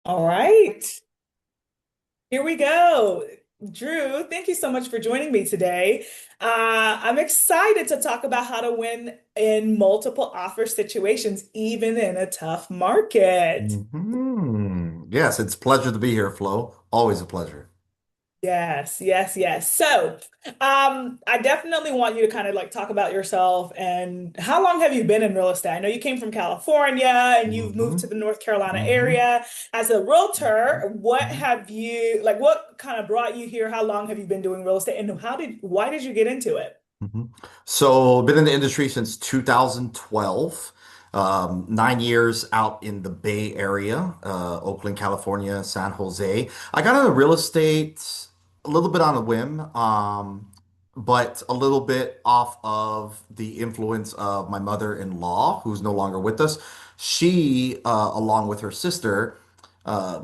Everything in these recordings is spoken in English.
All right, here we go. Drew, thank you so much for joining me today. I'm excited to talk about how to win in multiple offer situations, even in a tough market. Yes, it's a pleasure to be here, Flo. Always a pleasure. Yes, yes, yes. I definitely want you to kind of like talk about yourself and how long have you been in real estate? I know you came from California and you've moved to hmm the North Carolina hmm area. As a realtor, hmm what kind of brought you here? How long have you been doing real estate and why did you get into it? hmm So, been in the industry since 2012. 9 years out in the Bay Area, Oakland, California, San Jose. I got into real estate a little bit on a whim, but a little bit off of the influence of my mother-in-law, who's no longer with us. She, along with her sister, uh,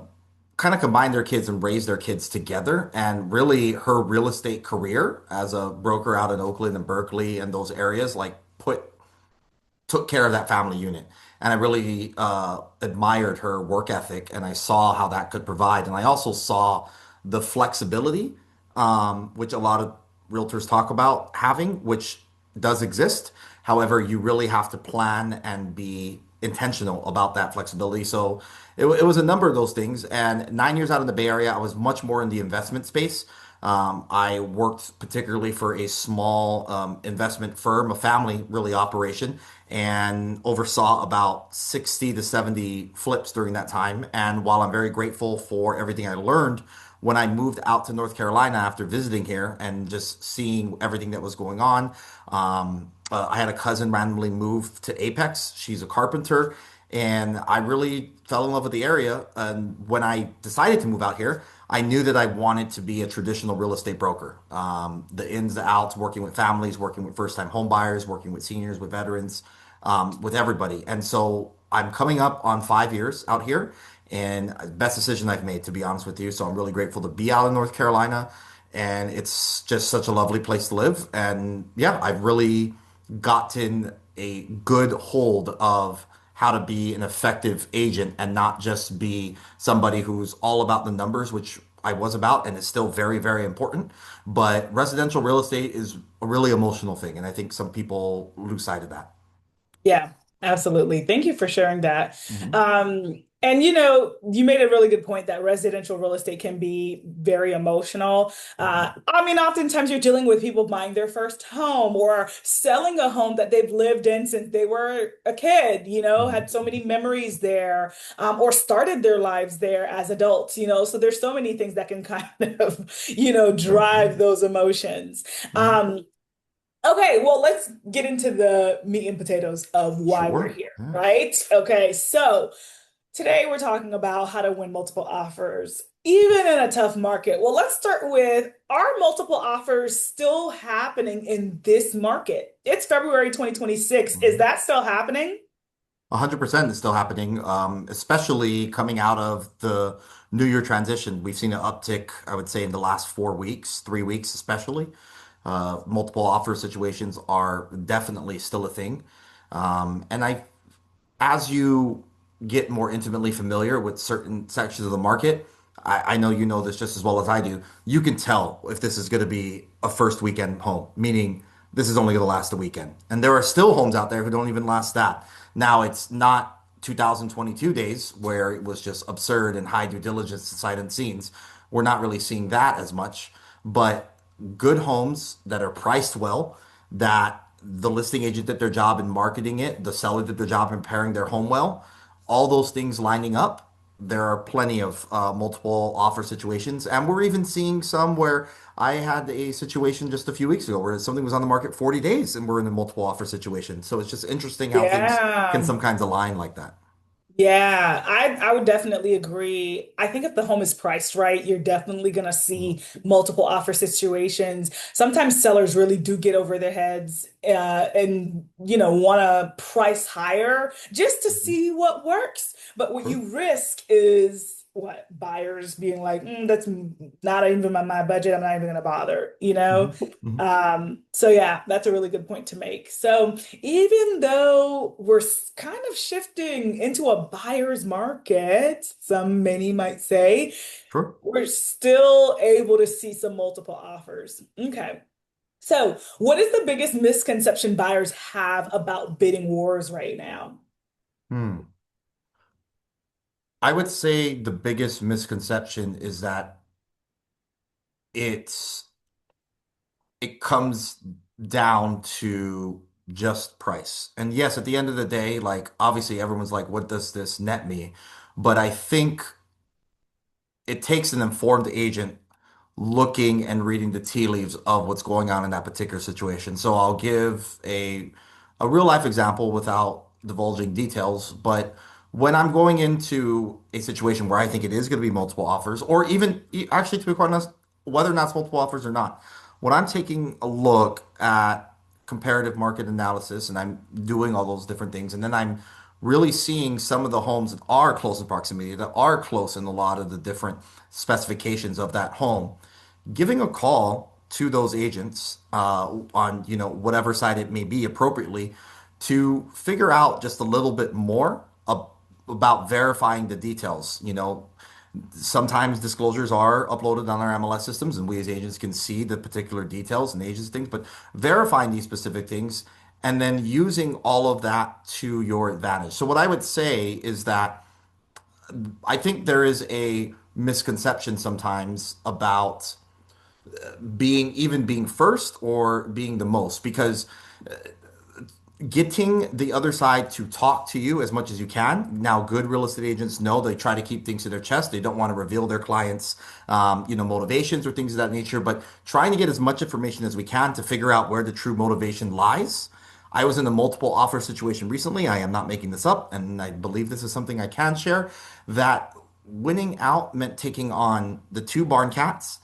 kind of combined their kids and raised their kids together. And really, her real estate career as a broker out in Oakland and Berkeley and those areas, like put took care of that family unit. And I really admired her work ethic, and I saw how that could provide. And I also saw the flexibility, which a lot of realtors talk about having, which does exist. However, you really have to plan and be intentional about that flexibility. So it was a number of those things. And 9 years out in the Bay Area, I was much more in the investment space. I worked particularly for a small investment firm, a family really operation, and oversaw about 60 to 70 flips during that time. And while I'm very grateful for everything I learned, when I moved out to North Carolina after visiting here and just seeing everything that was going on, I had a cousin randomly move to Apex. She's a carpenter, and I really fell in love with the area. And when I decided to move out here, I knew that I wanted to be a traditional real estate broker. The ins, the outs, working with families, working with first-time home buyers, working with seniors, with veterans, with everybody. And so I'm coming up on 5 years out here, and best decision I've made, to be honest with you. So I'm really grateful to be out in North Carolina, and it's just such a lovely place to live. And yeah, I've really gotten a good hold of how to be an effective agent and not just be somebody who's all about the numbers, which I was about and is still very, very important. But residential real estate is a really emotional thing, and I think some people lose sight of that. Yeah, absolutely. Thank you for sharing that. hmm And you made a really good point that residential real estate can be very emotional. hmm Oftentimes you're dealing with people buying their first home or selling a home that they've lived in since they were a kid, had so many memories there, or started their lives there as adults, So there's so many things that can kind of, drive hmm those emotions. hmm Um, Okay, well, let's get into the meat and potatoes of why we're Sure. here, Yeah. right? Okay, so today we're talking about how to win multiple offers, even in a tough market. Well, let's start with, are multiple offers still happening in this market? It's February 2026. Is Mhm. that still happening? 100% is still happening, especially coming out of the New Year transition. We've seen an uptick, I would say, in the last 4 weeks, 3 weeks especially. Multiple offer situations are definitely still a thing. And as you get more intimately familiar with certain sections of the market, I know you know this just as well as I do. You can tell if this is going to be a first weekend home, meaning this is only going to last a weekend. And there are still homes out there who don't even last that. Now, it's not 2022 days where it was just absurd and high due diligence sight unseen. We're not really seeing that as much, but good homes that are priced well, that the listing agent did their job in marketing it, the seller did their job in preparing their home well, all those things lining up. There are plenty of multiple offer situations, and we're even seeing some where I had a situation just a few weeks ago where something was on the market 40 days and we're in a multiple offer situation. So it's just interesting how things can Yeah. sometimes align like that. Yeah, I would definitely agree. I think if the home is priced right, you're definitely gonna see multiple offer situations. Sometimes sellers really do get over their heads and want to price higher just to Mhm. see what works. But what Sure. you risk is what buyers being like, that's not even my budget. I'm not even gonna bother, you know? Mhm. Mhm. So yeah, that's a really good point to make. So even though we're kind of shifting into a buyer's market, many might say, Sure. we're still able to see some multiple offers. Okay. So what is the biggest misconception buyers have about bidding wars right now? Hmm. I would say the biggest misconception is that it's it comes down to just price. And yes, at the end of the day, like obviously everyone's like, what does this net me? But I think it takes an informed agent looking and reading the tea leaves of what's going on in that particular situation. So I'll give a real life example without divulging details, but when I'm going into a situation where I think it is going to be multiple offers, or even actually to be quite honest, whether or not it's multiple offers or not, when I'm taking a look at comparative market analysis and I'm doing all those different things, and then I'm really seeing some of the homes that are close in proximity, that are close in a lot of the different specifications of that home, giving a call to those agents on whatever side it may be appropriately to figure out just a little bit more about verifying the details. Sometimes disclosures are uploaded on our MLS systems, and we as agents can see the particular details and ages things, but verifying these specific things and then using all of that to your advantage. So what I would say is that I think there is a misconception sometimes about being first or being the most, because getting the other side to talk to you as much as you can. Now, good real estate agents know they try to keep things to their chest. They don't want to reveal their clients, motivations or things of that nature, but trying to get as much information as we can to figure out where the true motivation lies. I was in a multiple offer situation recently. I am not making this up, and I believe this is something I can share, that winning out meant taking on the two barn cats,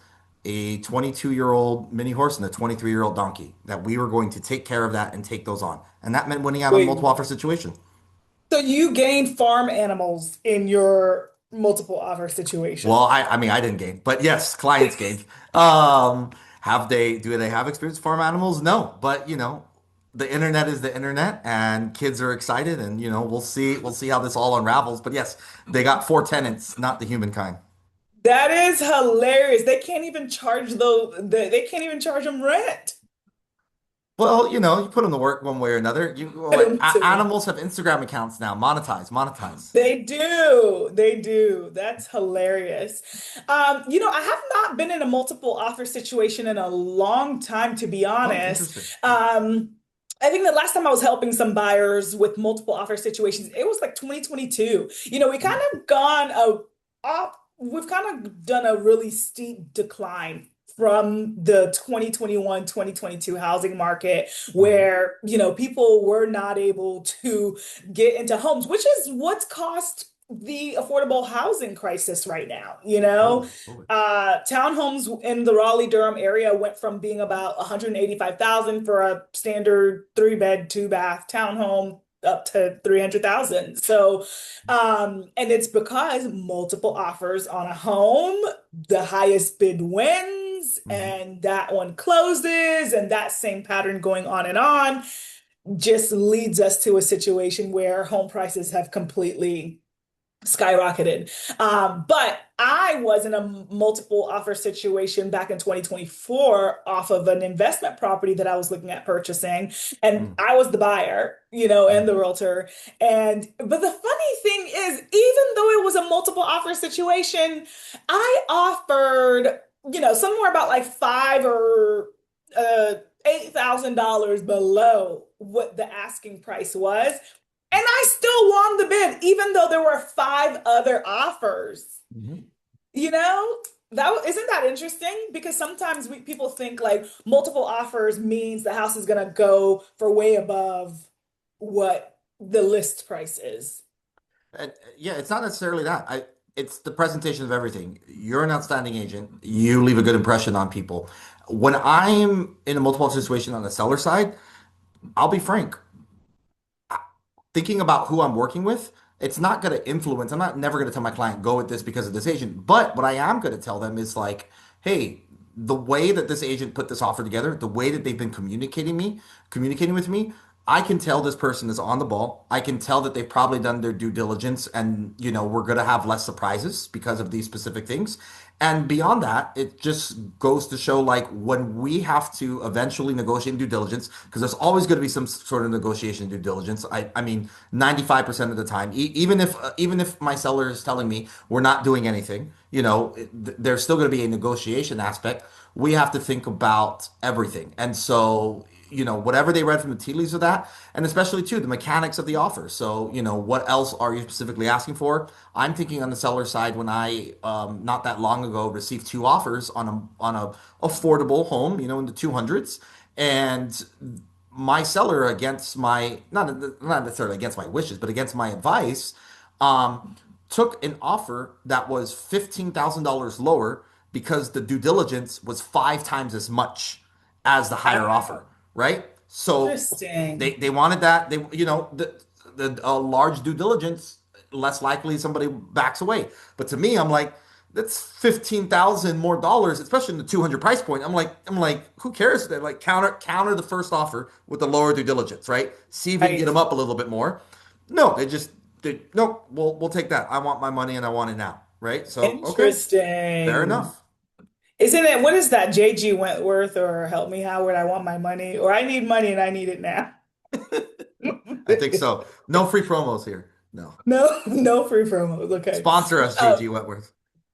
a 22-year-old mini horse, and a 23-year-old donkey, that we were going to take care of that and take those on. And that meant winning out on a multiple Wait, offer situation. so you gained farm animals in your multiple offer Well, situation. I mean, I didn't gain, but yes, clients gained. Do they have experience with farm animals? No, but the internet is the internet and kids are excited and we'll see how this all unravels. But yes, they got four tenants, not the humankind. That is hilarious. They can't even charge they can't even charge them rent. Well, you put them to work one way or another. Put them to work. Animals have Instagram accounts now. Monetize, monetize. They do. They do. That's hilarious. I have not been in a multiple offer situation in a long time, to be Oh, honest. interesting. I think the last time I was helping some buyers with multiple offer situations, it was like 2022. We kind Mhm. of gone a up, we've kind of done a really steep decline from the 2021, 2022 housing market Mhm. where, people were not able to get into homes, which is what's caused the affordable housing crisis right now. Totally, totally. Townhomes in the Raleigh-Durham area went from being about 185,000 for a standard three-bed, two-bath townhome up to 300,000. So, and it's because multiple offers on a home, the highest bid wins, Mhm. and that one closes, and that same pattern going on and on just leads us to a situation where home prices have completely skyrocketed. But I was in a multiple offer situation back in 2024 off of an investment property that I was looking at purchasing. And Mhm. I was the buyer, and the Mhm. realtor. But the funny thing is, even though it was a multiple offer situation, I offered, somewhere about like five or uh, $8,000 below what the asking price was. And I still won the bid, even though there were five other offers. Mhm. You know, that isn't that interesting? Because sometimes people think like multiple offers means the house is gonna go for way above what the list price is. Yeah, it's not necessarily that. It's the presentation of everything. You're an outstanding agent. You leave a good impression on people. When I'm in a multiple situation on the seller side, I'll be frank. Thinking about who I'm working with, it's not going to influence. I'm not never going to tell my client go with this because of this agent. But what I am going to tell them is like, hey, the way that this agent put this offer together, the way that they've been communicating with me, I can tell this person is on the ball. I can tell that they've probably done their due diligence and, we're going to have less surprises because of these specific things. And beyond that, it just goes to show like when we have to eventually negotiate due diligence, because there's always going to be some sort of negotiation due diligence. I mean, 95% of the time, even if my seller is telling me we're not doing anything, there's still going to be a negotiation aspect. We have to think about everything. And so, whatever they read from the tea leaves of that, and especially too, the mechanics of the offer. So, what else are you specifically asking for? I'm thinking on the seller side when I not that long ago received two offers on a affordable home, in the 200s, and my seller against my not necessarily against my wishes, but against my advice, um, took an offer that was $15,000 lower because the due diligence was five times as much as the higher offer, Wow. right? So they Interesting. they wanted that the large due diligence, less likely somebody backs away. But to me, I'm like, that's 15,000 more dollars, especially in the 200 price point. I'm like, who cares? They like counter the first offer with the lower due diligence, right? See if we can get Right. them up a little bit more. No, nope. We'll take that. I want my money and I want it now, right? So okay, fair Interesting. enough. Isn't it, what is that? JG Wentworth or Help Me Howard, I want my money, or I need money and I need it now. I think so. No free promos here. No. No, no free promos. Okay. Sponsor us, JG Wentworth.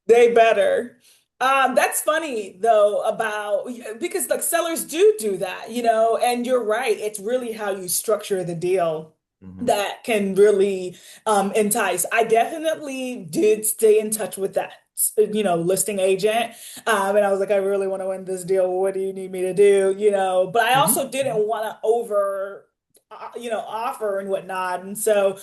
They better. That's funny though about because like sellers do that, and you're right. It's really how you structure the deal Hmm. that can really entice. I definitely did stay in touch with that, listing agent. And I was like, I really want to win this deal. What do you need me to do? But I Hmm. also didn't want to offer and whatnot. And so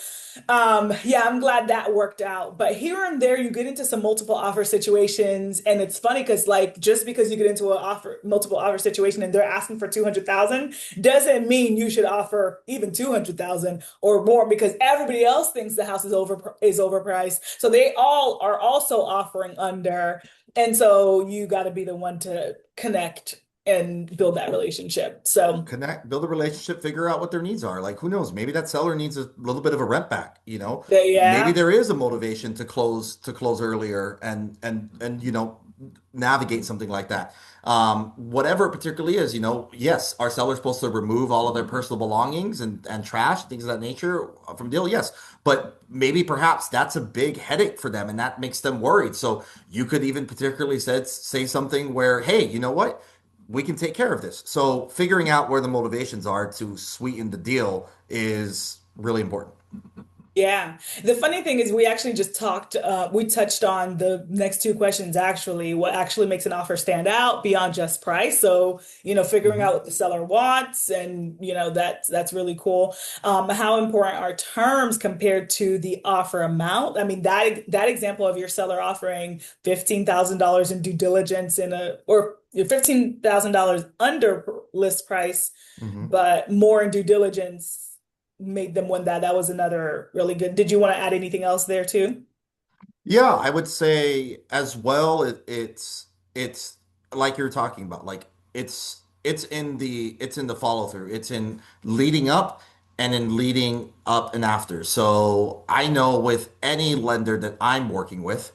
yeah, I'm glad that worked out. But here and there, you get into some multiple offer situations, and it's funny because, like, just because you get into a multiple offer situation, and they're asking for 200,000, doesn't mean you should offer even 200,000 or more because everybody else thinks the house is overpriced. So they all are also offering under, and so you got to be the one to connect and build that relationship. So Connect, build a relationship, figure out what their needs are. Like, who knows? Maybe that seller needs a little bit of a rent back, Maybe yeah. there is a motivation to close earlier and navigate something like that. Whatever it particularly is, yes, are sellers supposed to remove all of their personal belongings and trash, things of that nature from deal? Yes. But maybe perhaps that's a big headache for them and that makes them worried. So you could even particularly say something where, hey, you know what? We can take care of this. So figuring out where the motivations are to sweeten the deal is really important. Yeah. The funny thing is we actually just we touched on the next two questions actually, what actually makes an offer stand out beyond just price. So, figuring out Hmm. what the seller wants and, that's really cool. How important are terms compared to the offer amount? I mean, that example of your seller offering $15,000 in due diligence or $15,000 under list price, Hmm. but more in due diligence made them win that. That was another really good. Did you want to add anything else there too? Yeah, I would say as well, it's like you're talking about, like it's in the follow through. It's in leading up and in leading up and after. So I know with any lender that I'm working with,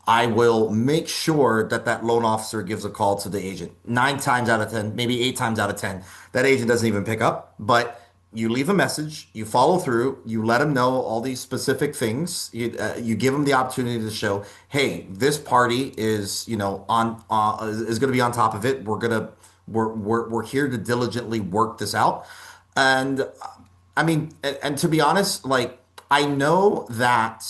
I will make sure that that loan officer gives a call to the agent. Nine times out of 10, maybe eight times out of 10, that agent doesn't even pick up. But you leave a message, you follow through, you let them know all these specific things. You give them the opportunity to show, hey, this party is, on is going to be on top of it. We're here to diligently work this out. And I mean, and to be honest, like I know that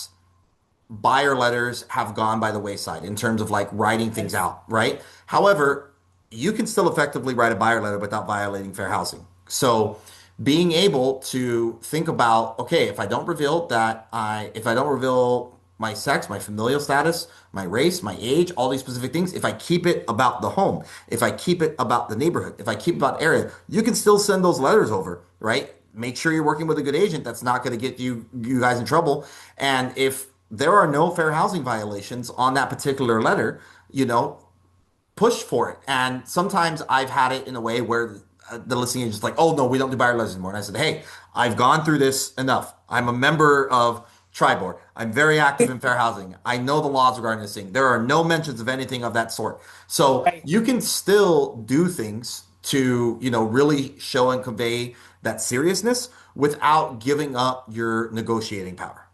buyer letters have gone by the wayside in terms of like writing things Yes. out, right? However, you can still effectively write a buyer letter without violating fair housing. So being able to think about, okay, if I don't reveal my sex, my familial status, my race, my age, all these specific things, if I keep it about the home, if I keep it about the neighborhood, if I keep it about area, you can still send those letters over, right? make sure you're working with a good agent that's not going to get you guys in trouble. And if there are no fair housing violations on that particular letter, you know, push for it. And sometimes I've had it in a way where the listing agent's like, oh, no, we don't do buyer letters anymore. And I said, hey, I've gone through this enough. I'm a member of Tribord. I'm very active in fair housing. I know the laws regarding this thing. There are no mentions of anything of that sort. So Right. you can still do things to, really show and convey that seriousness without giving up your negotiating power.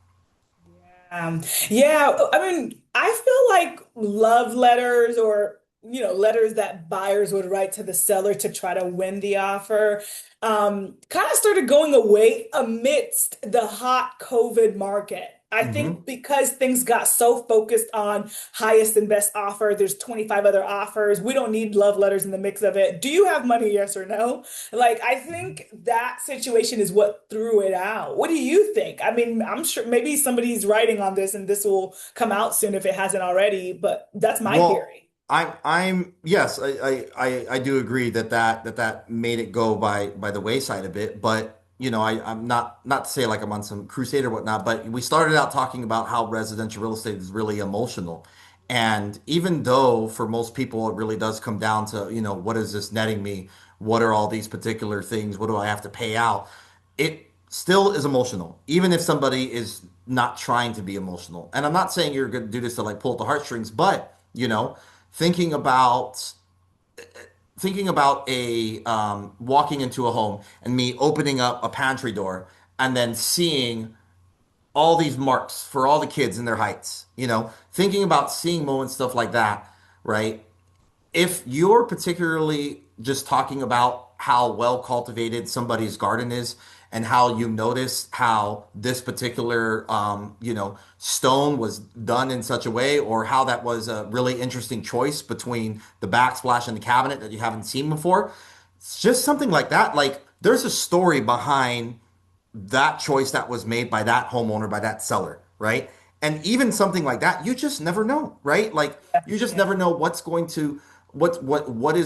Yeah, I mean, I feel like love letters or, letters that buyers would write to the seller to try to win the offer, kind of started going away amidst the hot COVID market. I Hmm. think because things got so focused on highest and best offer, there's 25 other offers. We don't need love letters in the mix of it. Do you have money? Yes or no? Like, I think that situation is what threw it out. What do you think? I mean, I'm sure maybe somebody's writing on this and this will come out soon if it hasn't already, but that's my Well, theory. I'm yes, I do agree that made it go by the wayside a bit. But I'm not to say like I'm on some crusade or whatnot, but we started out talking about how residential real estate is really emotional. And even though for most people it really does come down to, what is this netting me? What are all these particular things? What do I have to pay out? It still is emotional, even if somebody is not trying to be emotional. And I'm not saying you're going to do this to like pull at the heartstrings, but thinking about thinking about a walking into a home and me opening up a pantry door and then seeing all these marks for all the kids and their heights, thinking about seeing moments, stuff like that, right? If you're particularly just talking about how well cultivated somebody's garden is and how you notice how this particular stone was done in such a way, or how that was a really interesting choice between the backsplash and the cabinet that you haven't seen before, it's just something like that. Like there's a story behind that choice that was made by that homeowner, by that seller, right? And even something like that, you just never know, right? Like you just Yeah. never know what is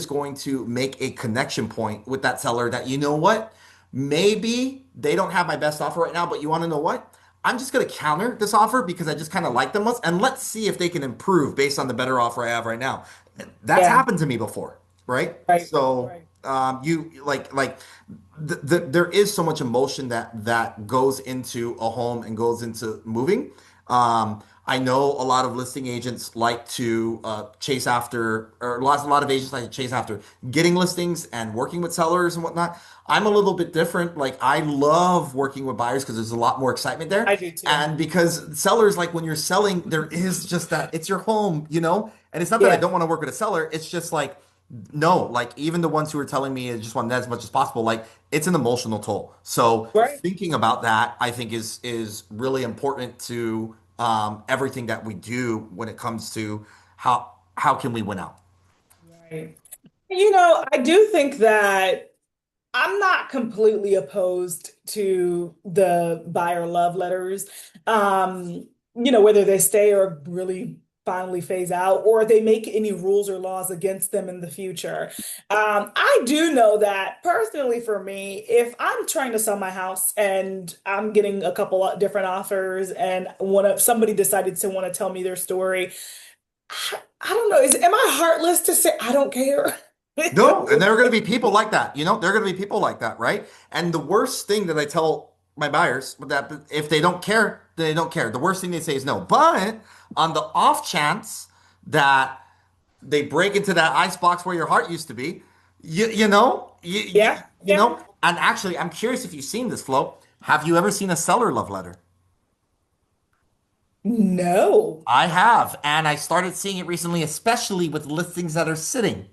going to make a connection point with that seller that what? Maybe they don't have my best offer right now, but you want to know what? I'm just going to counter this offer because I just kind of like them most, and let's see if they can improve based on the better offer I have right now. That's Yeah. happened to me before, right? Right. So Right. you like there is so much emotion that goes into a home and goes into moving. I know a lot of listing agents like to chase after, or a lot of agents like to chase after getting listings and working with sellers and whatnot. I'm a little bit different. Like I love working with buyers because there's a lot more excitement there. I do too. And because sellers, like when you're selling, there is just that it's your home, And it's not that I Yeah. don't want to work with a seller. It's just like no, like even the ones who are telling me I just want that as much as possible, like it's an emotional toll. So Right. thinking about that, I think is really important to everything that we do when it comes to how can we win out. Right. I do think that I'm not completely opposed to the buyer love letters. Whether they stay or really finally phase out, or they make any rules or laws against them in the future. I do know that personally for me, if I'm trying to sell my house and I'm getting a couple of different offers and one of somebody decided to want to tell me their story, I don't know, am I heartless to say I don't care? No, and there are going to be people like that. There are going to be people like that, right? And the worst thing that I tell my buyers that if they don't care, they don't care. The worst thing they say is no. But on the off chance that they break into that ice box where your heart used to be, Yeah, yeah. And actually, I'm curious if you've seen this, Flo. Have you ever seen a seller love letter? No. I have, and I started seeing it recently, especially with listings that are sitting.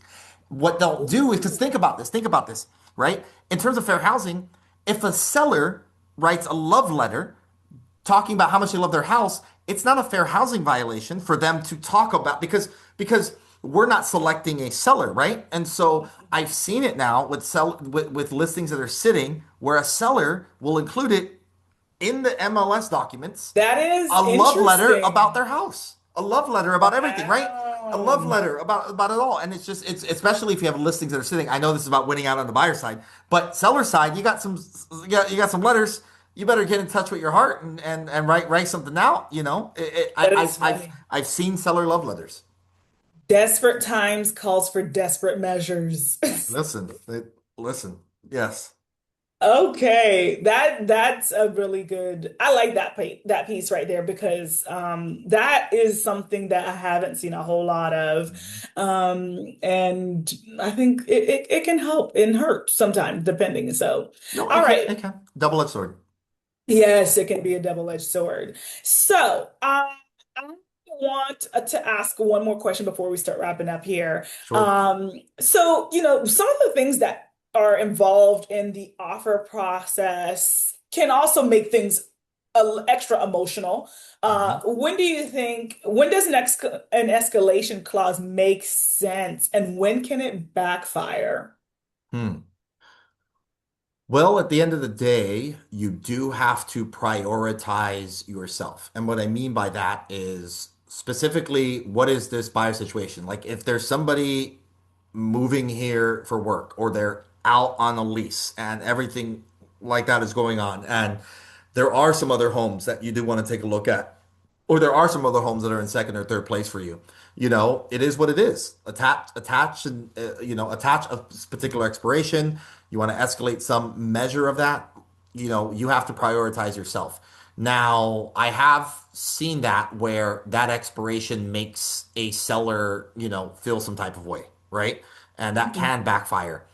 What they'll do is because Ooh. think about this, right? In terms of fair housing, if a seller writes a love letter talking about how much they love their house, it's not a fair housing violation for them to talk about because we're not selecting a seller, right? And so I've seen it now with listings that are sitting where a seller will include it in the MLS documents That is a love letter about interesting. their house, a love letter about everything, Wow. right? a love letter about it all. And it's just it's especially if you have listings that are sitting. I know this is about winning out on the buyer side, but seller side, you got some letters. You better get in touch with your heart and write something out. That is funny. I've seen seller love letters. Desperate times calls for desperate measures. Listen, listen. Yes. Okay, that's a really good. I like that piece right there because that is something that I haven't seen a whole lot of, and I think it can help and hurt sometimes depending. So, No, all right, it can. Double-edged sword. yes, it can be a double-edged sword. So, I want to ask one more question before we start wrapping up here. Sure. So, some of the things that are involved in the offer process can also make things extra emotional. Mhm. When does an escalation clause make sense, and when can it backfire? Hmm. Well, at the end of the day, you do have to prioritize yourself. And what I mean by that is specifically, what is this buyer situation? Like, if there's somebody moving here for work or they're out on a lease and everything like that is going on, and there are some other homes that you do want to take a look at, or there are some other homes that are in second or third place for you. It is what it is. Attach a particular expiration. You want to escalate some measure of that. You have to prioritize yourself. Now, I have seen that where that expiration makes a seller, feel some type of way, right? And that can backfire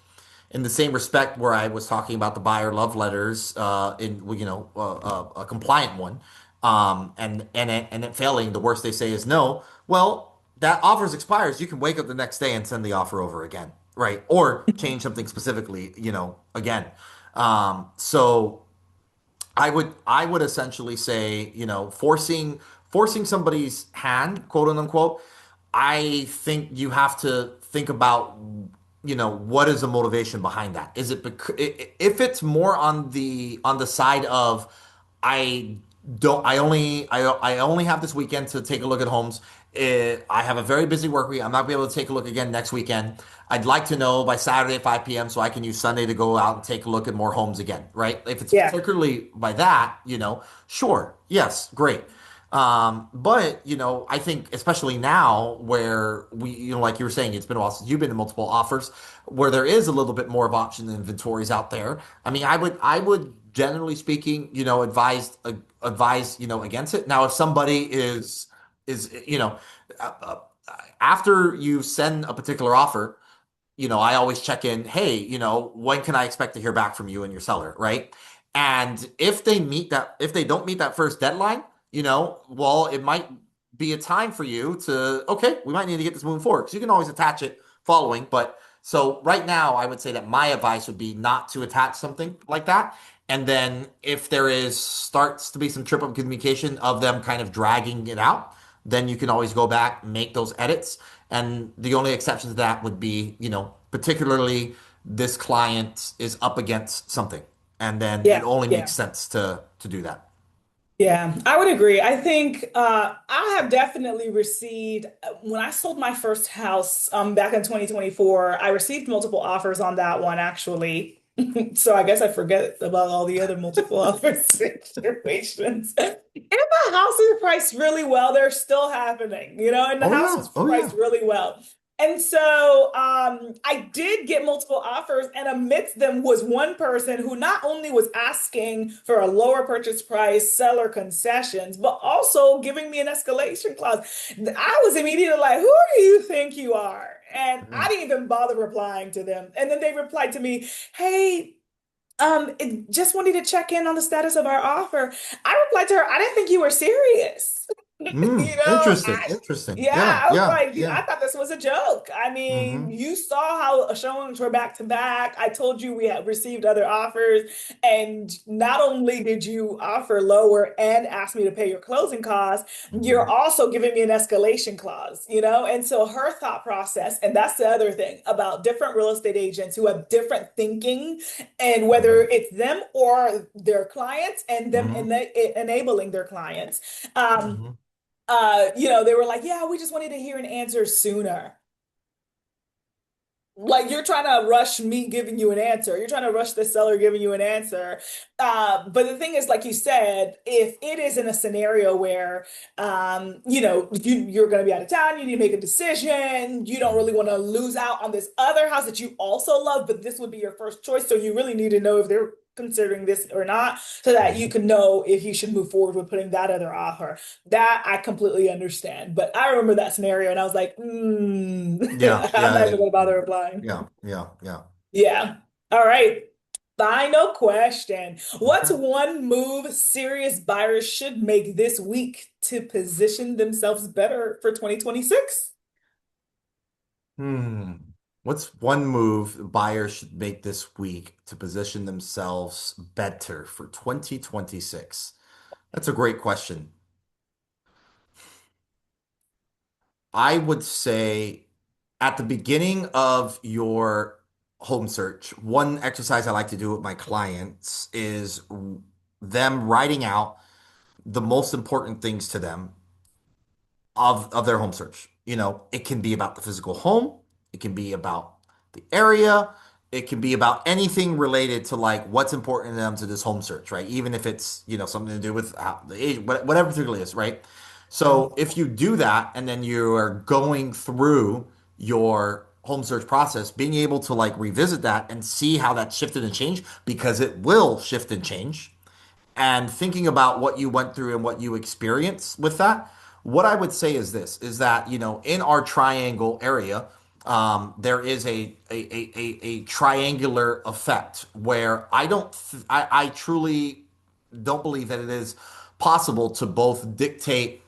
in the same respect where I was talking about the buyer love letters in a compliant one and it failing, the worst they say is no. Well, that offers expires. You can wake up the next day and send the offer over again, right? Or change something specifically, again. So I would essentially say, forcing somebody's hand, quote unquote. I think you have to think about, what is the motivation behind that? Is it if it's more on the side of I I only have this weekend to take a look at homes. I have a very busy work week. I'm not gonna be able to take a look again next weekend. I'd like to know by Saturday at 5 p.m. so I can use Sunday to go out and take a look at more homes again, right? If it's Yeah. particularly by that, sure, yes, great. But I think especially now where like you were saying, it's been a while since you've been in multiple offers, where there is a little bit more of option inventories out there. I mean, I would generally speaking, advise, against it. Now, if somebody is, uh, uh, after you send a particular offer, I always check in, hey, when can I expect to hear back from you and your seller, right? And if they don't meet that first deadline, well, it might be a time for you to, okay, we might need to get this moving forward because you can always attach it following. But so right now, I would say that my advice would be not to attach something like that. And then if there is starts to be some trip up communication of them kind of dragging it out, then you can always go back, make those edits. And the only exception to that would be, particularly this client is up against something. And then it Yeah, only yeah. makes sense to do that. Yeah, I would agree. I think I have definitely received when I sold my first house back in 2024, I received multiple offers on that one actually. So I guess I forget about all the other multiple offers situations. If a house is priced really well, they're still happening, and the Oh house yeah. was Oh priced yeah. really well. And so I did get multiple offers, and amidst them was one person who not only was asking for a lower purchase price, seller concessions, but also giving me an escalation clause. I was immediately like, who do you think you are? And I Mhm. didn't even bother replying to them. And then they replied to me, hey, just wanted to check in on the status of our offer. I replied to her, I didn't think you were serious. Interesting. Interesting. Yeah, Yeah. I was Yeah. like, Yeah. I thought this was a joke. I mean, Hmm. you saw how showings were back to back. I told you we had received other offers, and not only did you offer lower and ask me to pay your closing costs, you're Hmm. also giving me an escalation clause. And so her thought process, and that's the other thing about different real estate agents who have different thinking, and whether Hmm. it's them or their clients, and them Hmm. enabling their clients. Um, Hmm. they were like, yeah, we just wanted to hear an answer sooner. Like you're trying to rush me giving you an answer. You're trying to rush the seller giving you an answer. But the thing is, like you said, if it is in a scenario where, you're going to be out of town, you need to make a decision, you don't really want to lose out on this other house that you also love, but this would be your first choice. So you really need to know if they're considering this or not, so that you Mhm. can know if you should move forward with putting that other offer. That I completely understand. But I remember that scenario and I was like, Yeah, I'm yeah, not yeah, even gonna bother replying. yeah, yeah, yeah. Yeah. All right. Final question. What's Okay. one move serious buyers should make this week to position themselves better for 2026? Hmm. What's one move buyers should make this week to position themselves better for 2026? That's a great question. I would say at the beginning of your home search, one exercise I like to do with my clients is them writing out the most important things to them of their home search. It can be about the physical home, it can be about the area, it can be about anything related to like what's important to them to this home search, right? Even if it's, something to do with the age, whatever particularly is, right? So if you do that and then you are going through your home search process, being able to like revisit that and see how that shifted and changed because it will shift and change and thinking about what you went through and what you experienced with that, what I would say is this, is that, in our triangle area, there is a triangular effect where I truly don't believe that it is possible to both dictate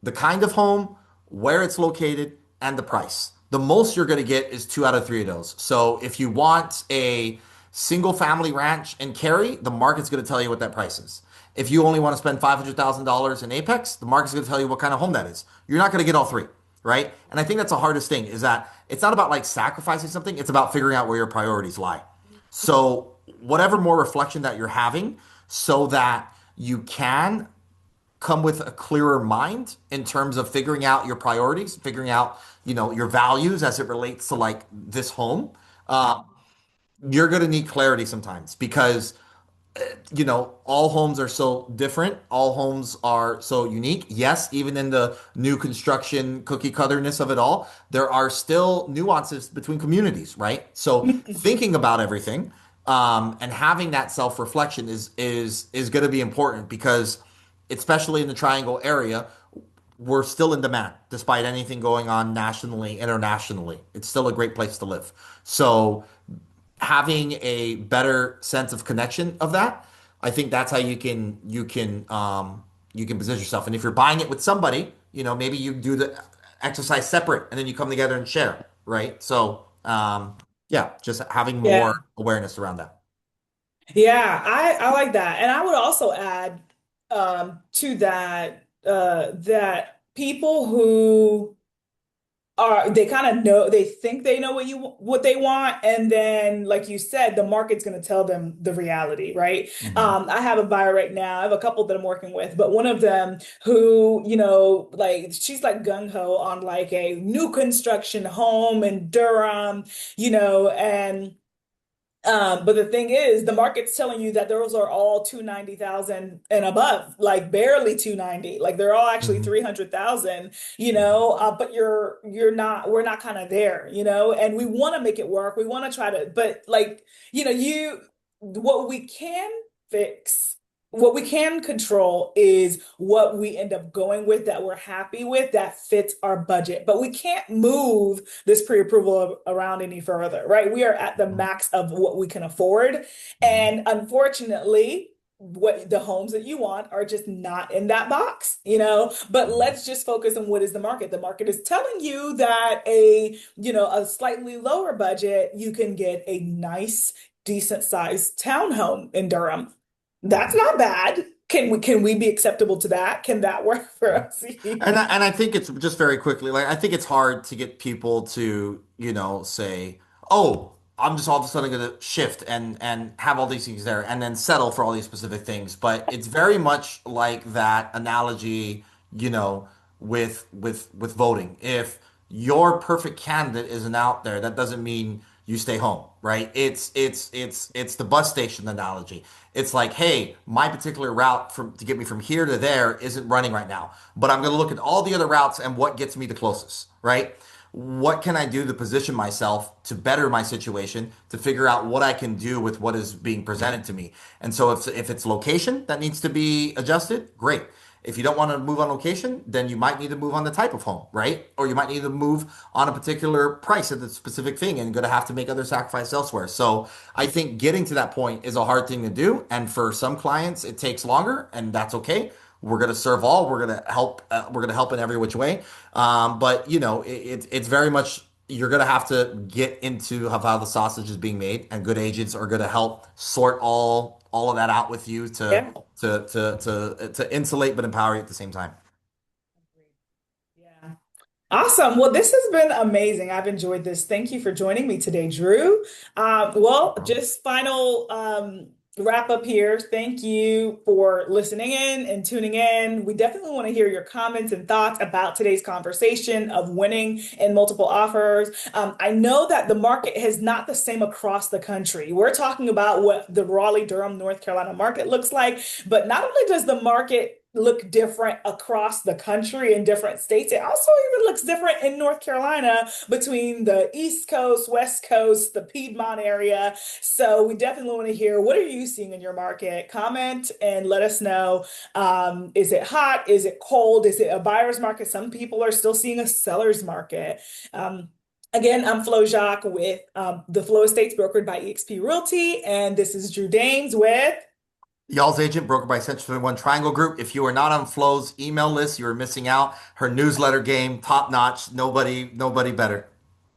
the kind of home, where it's located, and the price. The most you're going to get is two out of three of those. So if you want a single family ranch in Cary, the market's going to tell you what that price is. If you only want to spend $500,000 in Apex, the market's going to tell you what kind of home that is. You're not going to get all three, right? And I think that's the hardest thing is that it's not about like sacrificing something, it's about figuring out where your priorities lie. So, whatever more reflection that you're having, so that you can come with a clearer mind in terms of figuring out your priorities, figuring out, your values as it relates to like this home. Uh, you're going to need clarity sometimes because all homes are so different. All homes are so unique. Yes, even in the new construction cookie cutterness of it all, there are still nuances between communities, right? So thinking about everything and having that self-reflection is going to be important because, especially in the Triangle area, we're still in demand despite anything going on nationally, internationally. It's still a great place to live. So having a better sense of connection of that, I think that's how you can position yourself. And if you're buying it with somebody, maybe you do the exercise separate and then you come together and share, right? So yeah, just having more Yeah. awareness around that. Yeah, I like that. And I would also add to that that people who are they kind of know they think they know what they want, and then like you said, the market's going to tell them the reality, right? Mhm. I have a buyer right now. I have a couple that I'm working with, but one of them who, like she's like gung-ho on like a new construction home in Durham, and but the thing is, the market's telling you that those are all 290,000 and above, like barely 290. Like they're all actually Mhm. 300,000, Mhm. but you're not, we're not kind of there, and we want to make it work. We want to try to, but like, what we can fix, what we can control is what we end up going with that we're happy with that fits our budget. But we can't move this pre-approval around any further, right? We are at the Mhm. max of what we can afford. Mhm. And unfortunately, what the homes that you want are just not in that box, but Mhm. let's just focus on what is the market is telling you that a slightly lower budget you can get a nice decent sized townhome in Durham. That's Mhm. not bad. Can we be acceptable to that? Can that work for Mhm. us? And I think it's just very quickly, like I think it's hard to get people to, say, "Oh, I'm just all of a sudden going to shift and have all these things there and then settle for all these specific things." But it's very much like that analogy, you know. with voting. If your perfect candidate isn't out there, that doesn't mean you stay home, right? It's the bus station analogy. It's like, hey, my particular route to get me from here to there isn't running right now, but I'm going to look at all the other routes and what gets me the closest, right? What can I do to position myself to better my situation, to figure out what I can do with what is being presented to me? And so if it's location that needs to be adjusted, great. If you don't want to move on location, then you might need to move on the type of home, right? Or you might need to move on a particular price of the specific thing and you're going to have to make other sacrifices elsewhere. So I think getting to that point is a hard thing to do. And for some clients, it takes longer, and that's okay. We're going to serve all. We're going to help. We're going to help in every which way. But it's very much you're going to have to get into how the sausage is being made, and good agents are going to help sort all of that out with you Yeah. to insulate but empower you at the same time. Yeah. Awesome. Well, this has been amazing. I've enjoyed this. Thank you for joining me today, Drew. No Well, problem. just final wrap up here. Thank you for listening in and tuning in. We definitely want to hear your comments and thoughts about today's conversation of winning in multiple offers. I know that the market is not the same across the country. We're talking about what the Raleigh-Durham, North Carolina market looks like, but not only does the market look different across the country in different states. It also even looks different in North Carolina between the East Coast, West Coast, the Piedmont area. So we definitely want to hear, what are you seeing in your market? Comment and let us know. Is it hot? Is it cold? Is it a buyer's market? Some people are still seeing a seller's market. Again, I'm Flo Jacques with the Flo Estates brokered by eXp Realty, and this is Drew Dames with. Y'all's agent, broker by Century 21 Triangle Group. If you are not on Flo's email list, you are missing out. Her newsletter game, top notch. Nobody better.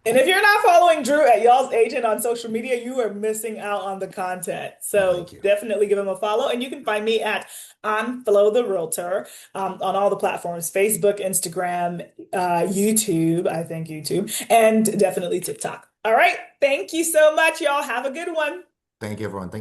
And if you're not following Drew at Y'all's Agent on social media, you are missing out on the content. Well, thank So you. definitely give him a follow. And you can find me at on Flo the Realtor on all the platforms, Facebook, Instagram, YouTube, I think YouTube, and definitely TikTok. All right. Thank you so much, y'all. Have a good one. Thank you, everyone. Thank